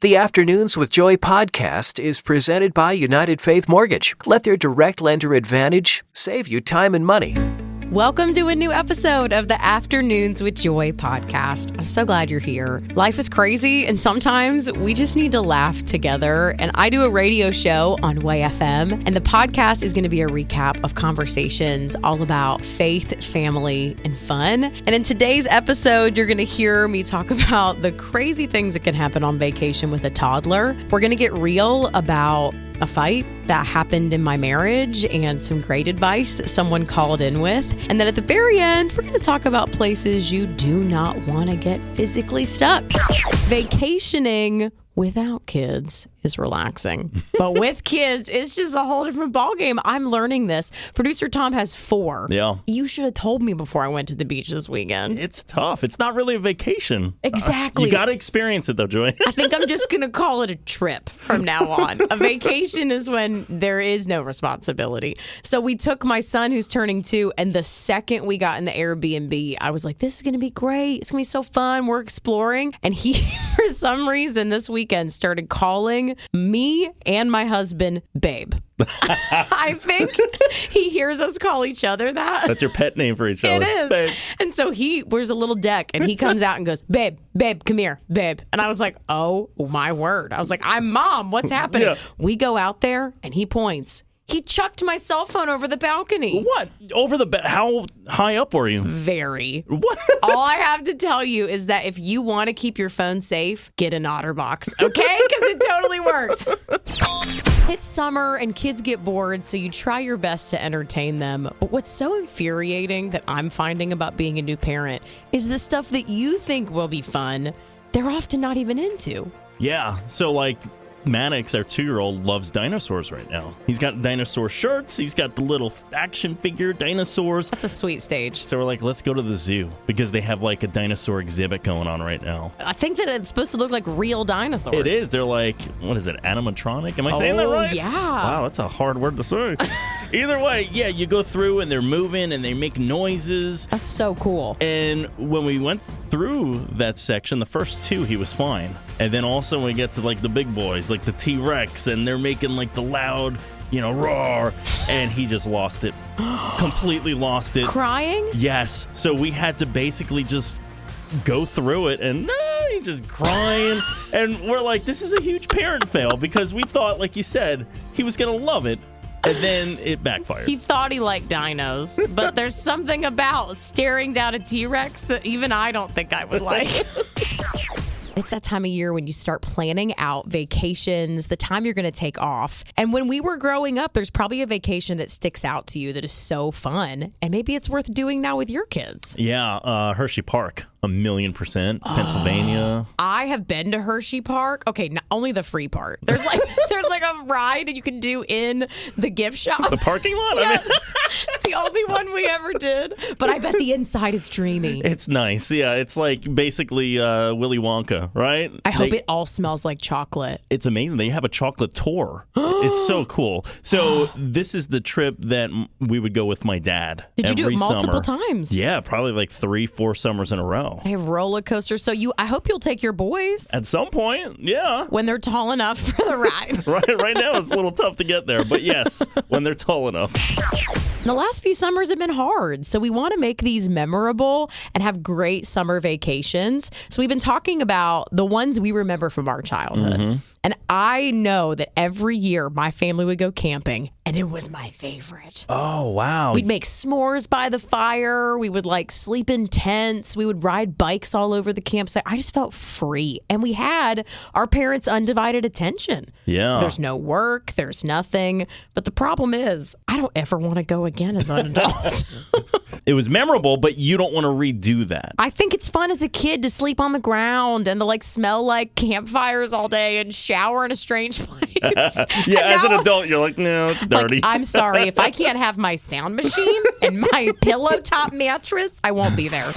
The Afternoons with Joy podcast is presented by United Faith Mortgage. Let their direct lender advantage save you time and money. Welcome to a new episode of the Afternoons with Joy podcast. I'm so glad you're here. Life is crazy, and sometimes we just need to laugh together. And I do a radio show on Way FM, and the podcast is going to be a recap of conversations all about faith, family, and fun. And in today's episode, you're going to hear me talk about the crazy things that can happen on vacation with a toddler. We're going to get real about a fight that happened in my marriage and some great advice that someone called in with. And then at the very end, we're going to talk about places you do not want to get physically stuck. Vacationing without kids is relaxing, but with kids, it's just a whole different ballgame. I'm learning this. Producer Tom has 4. Yeah. You should have told me before I went to the beach this weekend. It's tough. It's not really a vacation. Exactly. You got to experience it, though, Joy. I think I'm just going to call it a trip from now on. A vacation is when there is no responsibility. So we took my son, who's turning 2, and the second we got in the Airbnb, I was like, this is going to be great. It's going to be so fun. We're exploring. And he, for some reason, this weekend started calling me and my husband babe. I think he hears us call each other that. That's your pet name for each other. It is. Babe. And so there's a little deck, and he comes out and goes, babe, come here, babe. And I was like, oh my word. I was like, I'm mom. What's happening? Yeah. We go out there, and he points. He chucked my cell phone over the balcony. What? Over the how high up were you? Very. What? All I have to tell you is that if you want to keep your phone safe, get an OtterBox, okay? Because it totally works. It's summer and kids get bored, so you try your best to entertain them. But what's so infuriating that I'm finding about being a new parent is the stuff that you think will be fun, they're often not even into. Yeah. So, like, Maddox, our 2-year-old, loves dinosaurs right now. He's got dinosaur shirts. He's got the little action figure dinosaurs. That's a sweet stage. So we're like, let's go to the zoo because they have like a dinosaur exhibit going on right now. I think that it's supposed to look like real dinosaurs. It is. They're like, what is it, animatronic? Am I saying that right? Yeah. Wow, that's a hard word to say. Either way, yeah, you go through and they're moving and they make noises. That's so cool. And when we went through that section, the first 2, he was fine. And then also when we get to like the big boys, like the T-Rex, and they're making like the loud, roar, and he just lost it. Completely lost it. Crying? Yes. So we had to basically just go through it, and he's just crying. And we're like, this is a huge parent fail because we thought, like you said, he was going to love it. And then it backfired. He thought he liked dinos, but there's something about staring down a T-Rex that even I don't think I would like. It's that time of year when you start planning out vacations, the time you're going to take off. And when we were growing up, there's probably a vacation that sticks out to you that is so fun. And maybe it's worth doing now with your kids. Yeah, Hershey Park, 1,000,000%. Pennsylvania. I have been to Hershey Park. Okay, not only the free part. There's like a ride that you can do in the gift shop. The parking lot? Yes. It's the only one we ever did. But I bet the inside is dreamy. It's nice. Yeah, it's like basically Willy Wonka, right? I hope it all smells like chocolate. It's amazing. They have a chocolate tour. It's so cool. So this is the trip that we would go with my dad. Did you do it multiple summer. times? Yeah, probably like 3-4 summers in a row. They have roller coasters. So I hope you'll take your boys. At some point, yeah. When they're tall enough for the ride. Right now it's a little tough to get there, but yes, when they're tall enough. The last few summers have been hard, so we want to make these memorable and have great summer vacations. So we've been talking about the ones we remember from our childhood. Mm-hmm. And I know that every year my family would go camping, and it was my favorite. Oh, wow. We'd make s'mores by the fire. We would sleep in tents. We would ride bikes all over the campsite. I just felt free. And we had our parents' undivided attention. Yeah. There's no work. There's nothing. But the problem is, I don't ever want to go again as an adult. It was memorable, but you don't want to redo that. I think it's fun as a kid to sleep on the ground and to smell like campfires all day and shower in a strange place. Yeah, as an adult, you're like, no, it's dirty. I'm sorry. If I can't have my sound machine and my pillow top mattress, I won't be there.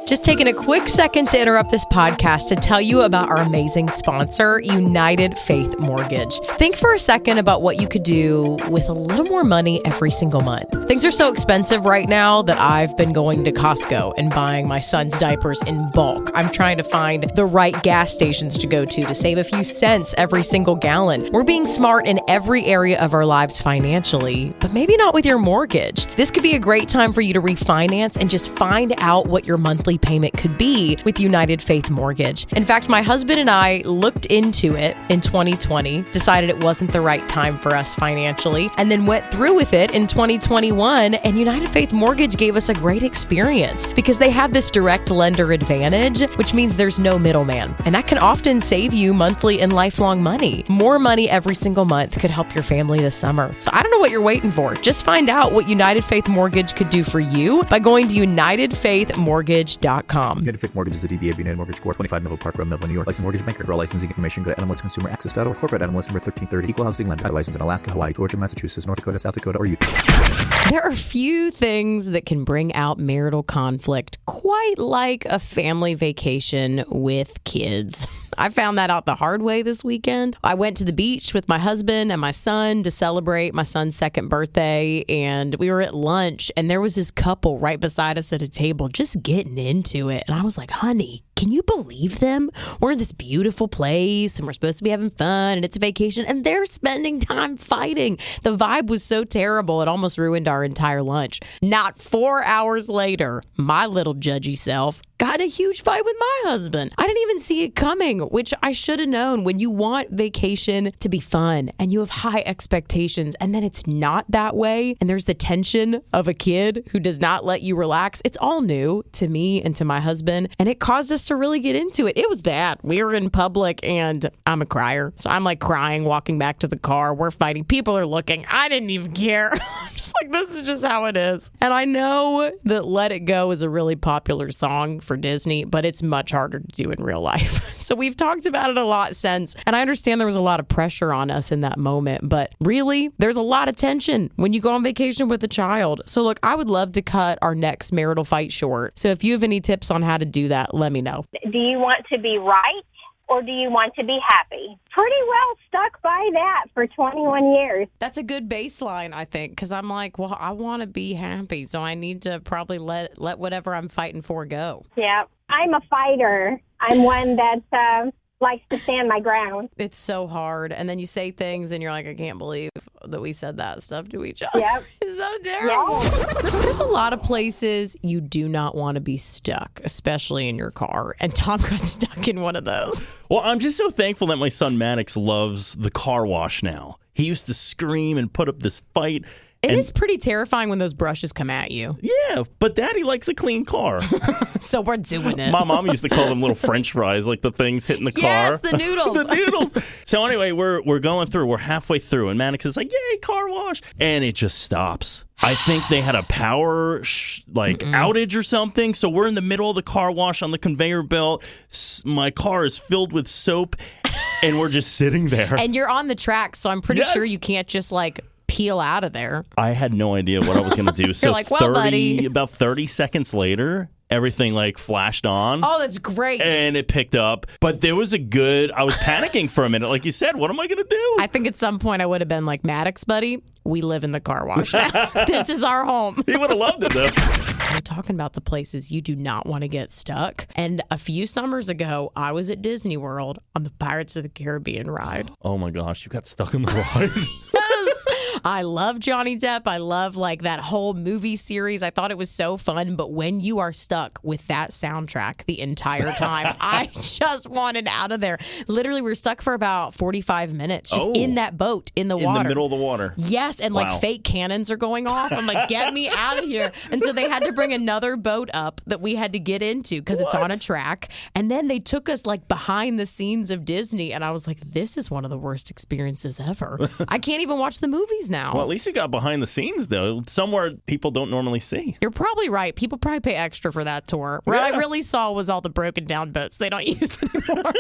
Just taking a quick second to interrupt this podcast to tell you about our amazing sponsor, United Faith Mortgage. Think for a second about what you could do with a little more money every single month. Things are so expensive right now that I've been going to Costco and buying my son's diapers in bulk. I'm trying to find the right gas stations to go to save a few cents every single gallon. We're being smart in every area of our lives financially, but maybe not with your mortgage. This could be a great time for you to refinance and just find out what your monthly payment could be with United Faith Mortgage. In fact, my husband and I looked into it in 2020, decided it wasn't the right time for us financially, and then went through with it in 2021. And United Faith Mortgage gave us a great experience because they have this direct lender advantage, which means there's no middleman. And that can often save you monthly and lifelong money. More money every single month could help your family this summer. So I don't know what you're waiting for. Just find out what United Faith Mortgage could do for you by going to UnitedFaithMortgage.com. United Faith Mortgage is a DBA of United Mortgage Corp. 25 Melville Park Road, Melville, New York. Licensed mortgage banker. For all licensing information, go to NMLSConsumerAccess.org. Corporate NMLS number 1330. Equal housing lender. Licensed in Alaska, Hawaii, Georgia, Massachusetts, North Dakota, South Dakota, or Utah. There are few things that can bring out marital conflict quite like a family vacation with kids. I found that out the hard way this weekend. I went to the beach with my husband and my son to celebrate my son's second birthday, and we were at lunch, and there was this couple right beside us at a table just getting into it. And I was like, honey, can you believe them? We're in this beautiful place, and we're supposed to be having fun, and it's a vacation, and they're spending time fighting. The vibe was so terrible, it almost ruined our entire lunch. Not 4 hours later, my little judgy self got a huge fight with my husband. I didn't even see it coming, which I should have known. When you want vacation to be fun and you have high expectations and then it's not that way and there's the tension of a kid who does not let you relax, it's all new to me and to my husband, and it caused us to really get into it. It was bad. We were in public and I'm a crier, so I'm like crying walking back to the car. We're fighting. People are looking. I didn't even care. I'm just like, this is just how it is. And I know that Let It Go is a really popular song for Disney, but it's much harder to do in real life. So we've talked about it a lot since, and I understand there was a lot of pressure on us in that moment, but really, there's a lot of tension when you go on vacation with a child. So look, I would love to cut our next marital fight short. So if you have any tips on how to do that, let me know. Do you want to be right or do you want to be happy? Pretty well stuck by that for 21 years. That's a good baseline, I think, because I'm like, well, I want to be happy, so I need to probably let whatever I'm fighting for go. Yeah, I'm a fighter. I'm one that likes to stand my ground. It's so hard. And then you say things and you're like, I can't believe that we said that stuff to each other. Yep. It's so terrible. Yeah. There's a lot of places you do not want to be stuck, especially in your car. And Tom got stuck in one of those. Well, I'm just so thankful that my son Maddox loves the car wash now. He used to scream and put up this fight. It is pretty terrifying when those brushes come at you. Yeah, but Daddy likes a clean car. So we're doing it. My mom used to call them little French fries, like the things hitting the car. Yes, the noodles. The noodles. So anyway, we're going through. We're halfway through, and Maddox is like, "Yay, car wash!" And it just stops. I think they had a power outage or something. So we're in the middle of the car wash on the conveyor belt. My car is filled with soap, and we're just sitting there. And you're on the track, so I'm pretty sure you can't just peel out of there. I had no idea what I was going to do. So like, well, buddy. About 30 seconds later, everything flashed on. Oh, that's great. And it picked up. But there was I was panicking for a minute. Like you said, what am I going to do? I think at some point I would have been like, Maddox, buddy, we live in the car wash now. This is our home. He would have loved it, though. We're talking about the places you do not want to get stuck. And a few summers ago, I was at Disney World on the Pirates of the Caribbean ride. Oh, my gosh. You got stuck in the ride? I love Johnny Depp. I love that whole movie series. I thought it was so fun. But when you are stuck with that soundtrack the entire time, I just wanted out of there. Literally, we were stuck for about 45 minutes just in that boat in the water. In the middle of the water. Yes. And fake cannons are going off. I'm like, get me out of here. And so they had to bring another boat up that we had to get into because it's on a track. And then they took us behind the scenes of Disney. And I was like, this is one of the worst experiences ever. I can't even watch the movies now. Well, at least you got behind the scenes, though, somewhere people don't normally see. You're probably right. People probably pay extra for that tour. What I really saw was all the broken down boats they don't use anymore.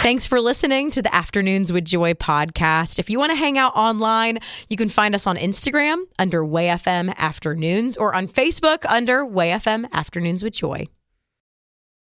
Thanks for listening to the Afternoons with Joy podcast. If you want to hang out online, you can find us on Instagram under WayFM Afternoons or on Facebook under WayFM Afternoons with Joy.